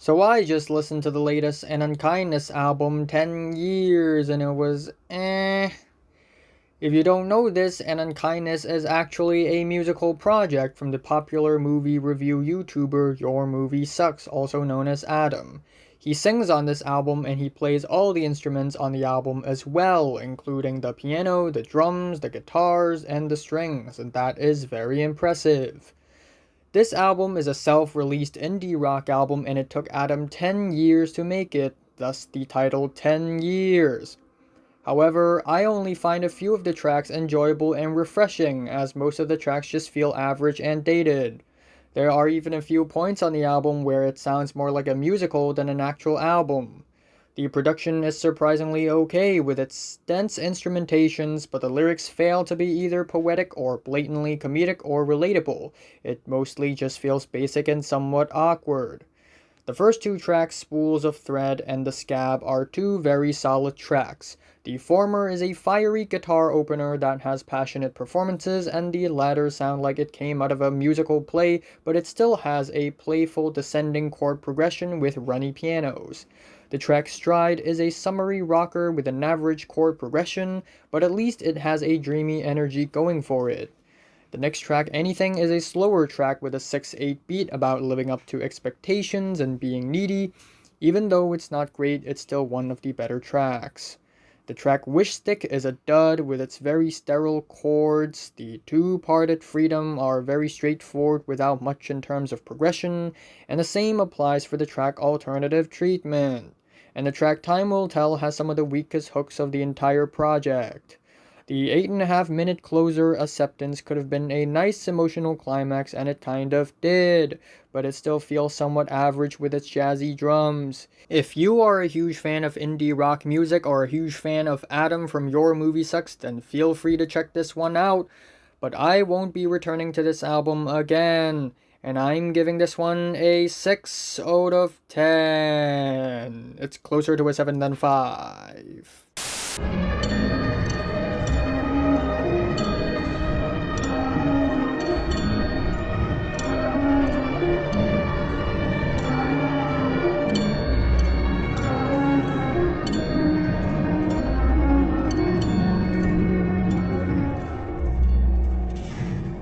So I just listened to the latest Unkindness album 10 years and it was eh. If you don't know this, Unkindness is actually a musical project from the popular movie review YouTuber YourMovieSucks, also known as Adam. He sings on this album and he plays all the instruments on the album as well, including the piano, the drums, the guitars, and the strings, and that is very impressive. This album is a self-released indie rock album and it took Adam 10 years to make it, thus the title 10 Years. However, I only find a few of the tracks enjoyable and refreshing, as most of the tracks just feel average and dated. There are even a few points on the album where it sounds more like a musical than an actual album. The production is surprisingly okay with its dense instrumentations, but the lyrics fail to be either poetic or blatantly comedic or relatable. It mostly just feels basic and somewhat awkward. The first two tracks, Spools of Thread and The Scab, are two very solid tracks. The former is a fiery guitar opener that has passionate performances, and the latter sound like it came out of a musical play, but it still has a playful descending chord progression with runny pianos. The track Stride is a summery rocker with an average chord progression, but at least it has a dreamy energy going for it. The next track, Anything, is a slower track with a 6/8 beat about living up to expectations and being needy. Even though it's not great, it's still one of the better tracks. The track Wish Stick is a dud with its very sterile chords. The two-parted Freedom are very straightforward without much in terms of progression, and the same applies for the track Alternative Treatment. And the track Time Will Tell has some of the weakest hooks of the entire project. The 8.5-minute closer, Acceptance, could have been a nice emotional climax, and it kind of did, but it still feels somewhat average with its jazzy drums. If you are a huge fan of indie rock music or a huge fan of Adam from YourMovieSucks, then feel free to check this one out, but I won't be returning to this album again, and I'm giving this one a 6 out of 10. It's closer to a 7 than 5.